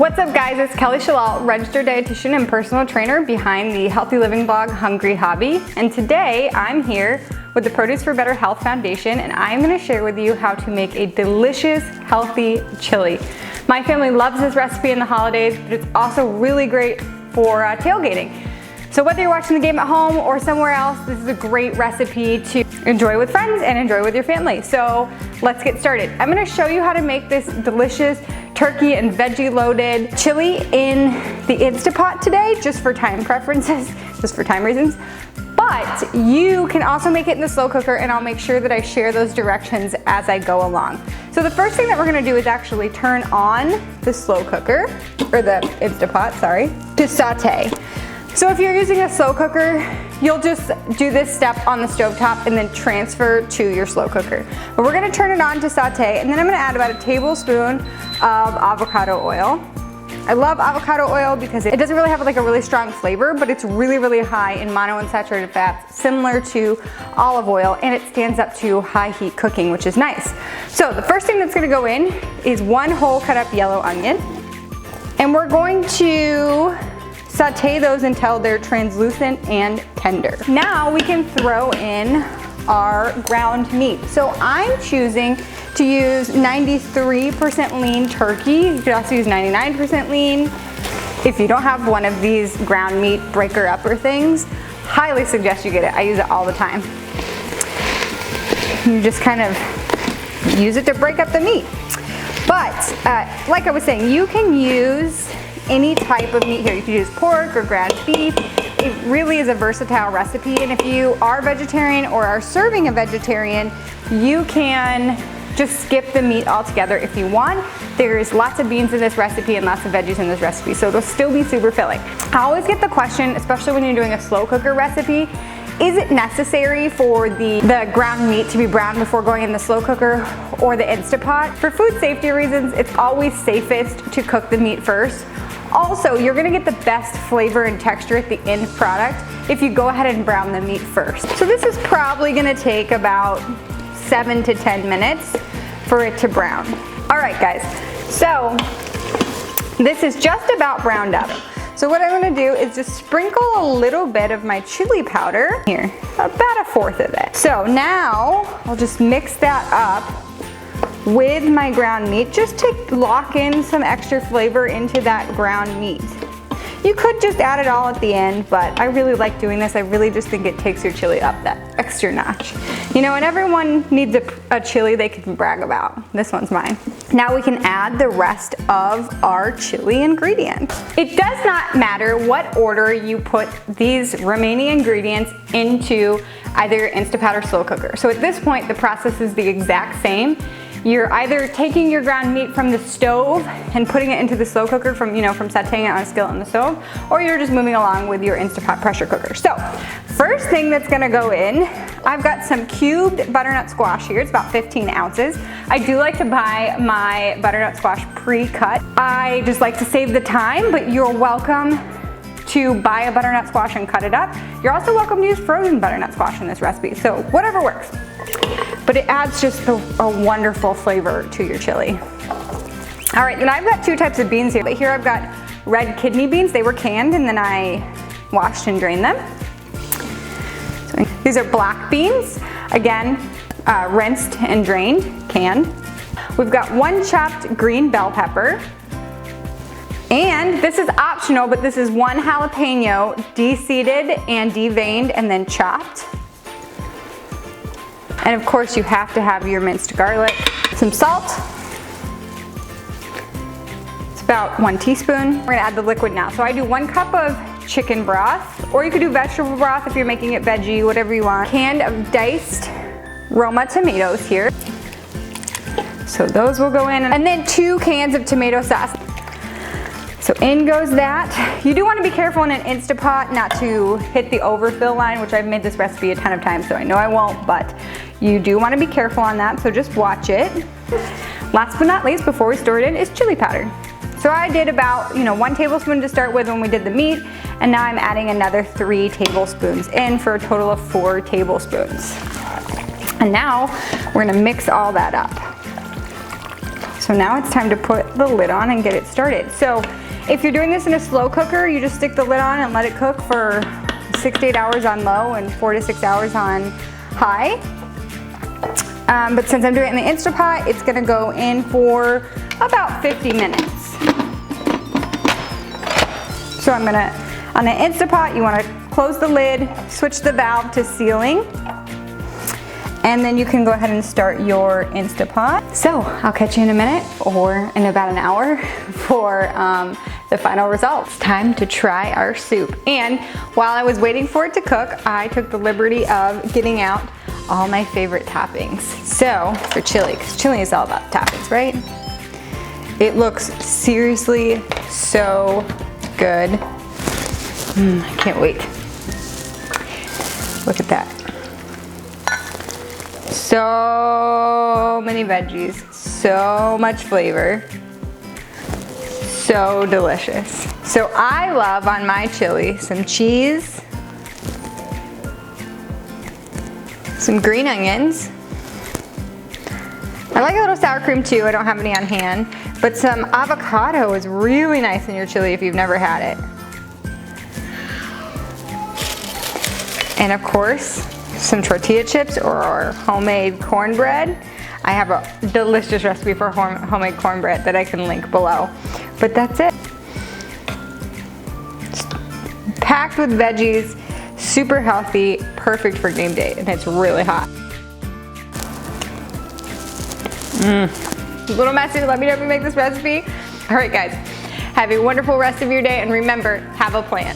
What's up guys, it's Kelly Shalal, registered dietitian and personal trainer behind the healthy living blog Hungry Hobby. And today I'm here with the Produce for Better Health Foundation, and I'm going to share with you how to make a delicious, healthy chili. My family loves this recipe in the holidays, but it's also really great for tailgating. So whether you're watching the game at home or somewhere else, this is a great recipe to enjoy with friends and enjoy with your family. So let's get started. I'm going to show you how to make this delicious turkey and veggie loaded chili in the Instapot today, just for time preferences, just for time reasons. But you can also make it in the slow cooker, and I'll make sure that I share those directions as I go along. So the first thing that we're going to do is actually turn on the slow cooker, or the Instapot, sorry, to saute. So if you're using a slow cooker, you'll just do this step on the stovetop and then transfer to your slow cooker. But we're gonna turn it on to saute, and then I'm gonna add about a tablespoon of avocado oil. I love avocado oil because it doesn't really have like a really strong flavor, but it's really, really high in monounsaturated fats, similar to olive oil, and it stands up to high heat cooking, which is nice. So the first thing that's gonna go in is one whole cut up yellow onion, and we're going to saute those until they're translucent and tender. Now we can throw in our ground meat. So I'm choosing to use 93% lean turkey. You could also use 99% lean. If you don't have one of these ground meat breaker upper things, highly suggest you get it. I use it all the time. You just kind of use it to break up the meat. But like I was saying, you can use any type of meat here. You can use pork or ground beef. It really is a versatile recipe, and if you are vegetarian or are serving a vegetarian, you can just skip the meat altogether if you want. There's lots of beans in this recipe and lots of veggies in this recipe, so it'll still be super filling. I always get the question, especially when you're doing a slow cooker recipe, is it necessary for the ground meat to be browned before going in the slow cooker or the Instapot? For food safety reasons, it's always safest to cook the meat first. Also, you're gonna get the best flavor and texture at the end product if you go ahead and brown the meat first. So this is probably gonna take about 7 to 10 minutes for it to brown. All right, guys, so this is just about browned up. So what I'm gonna do is just sprinkle a little bit of my chili powder here, about a fourth of it. So now I'll just mix that up with my ground meat, just to lock in some extra flavor into that ground meat. You could just add it all at the end, but I really like doing this. I really just think it takes your chili up that extra notch. You know, and everyone needs a chili they can brag about. This one's mine. Now we can add the rest of our chili ingredients. It does not matter what order you put these remaining ingredients into either your Instapot or slow cooker. So at this point, the process is the exact same. You're either taking your ground meat from the stove and putting it into the slow cooker from sauteing it on a skillet on the stove, or you're just moving along with your Instapot pressure cooker. So, first thing that's gonna go in, I've got some cubed butternut squash here. It's about 15 ounces. I do like to buy my butternut squash pre-cut. I just like to save the time, but you're welcome to buy a butternut squash and cut it up. You're also welcome to use frozen butternut squash in this recipe, so whatever works. But it adds just a wonderful flavor to your chili. All right, and I've got two types of beans here. But here I've got red kidney beans. They were canned and then I washed and drained them. So these are black beans. Again, rinsed and drained, canned. We've got one chopped green bell pepper. And this is optional, but this is one jalapeno de-seeded and deveined and then chopped. And of course you have to have your minced garlic. Some salt. It's about 1 teaspoon. We're gonna add the liquid now. So I do 1 cup of chicken broth, or you could do vegetable broth if you're making it veggie, whatever you want. Can of diced Roma tomatoes here. So those will go in. And then 2 cans of tomato sauce. So in goes that. You do want to be careful in an Instapot not to hit the overfill line, which I've made this recipe a ton of times, so I know I won't, but you do want to be careful on that, so just watch it. Last but not least, before we store it in, is chili powder. So I did about 1 tablespoon to start with when we did the meat, and now I'm adding another 3 tablespoons in for a total of 4 tablespoons. And now we're gonna mix all that up. So So now it's time to put the lid on and get it started. So if you're doing this in a slow cooker, you just stick the lid on and let it cook for 6 to 8 hours on low and 4 to 6 hours on high. But since I'm doing it in the Instapot, it's gonna go in for about 50 minutes. So I'm gonna, on the Instapot, you wanna close the lid, switch the valve to sealing, and then you can go ahead and start your Instapot. So I'll catch you in a minute or in about an hour for the final results. Time to try our soup. And while I was waiting for it to cook, I took the liberty of getting out all my favorite toppings. So for chili, because chili is all about toppings, right? It looks seriously so good. I can't wait. Look at that. So many veggies, so much flavor, so delicious. So I love on my chili some cheese, some green onions. I like a little sour cream too, I don't have any on hand, but some avocado is really nice in your chili if you've never had it. And of course, some tortilla chips or homemade cornbread. I have a delicious recipe for homemade cornbread that I can link below. But that's it. It's packed with veggies, super healthy, perfect for game day, and it's really hot. A little messy, let me know if you make this recipe. All right guys, have a wonderful rest of your day, and remember, have a plan.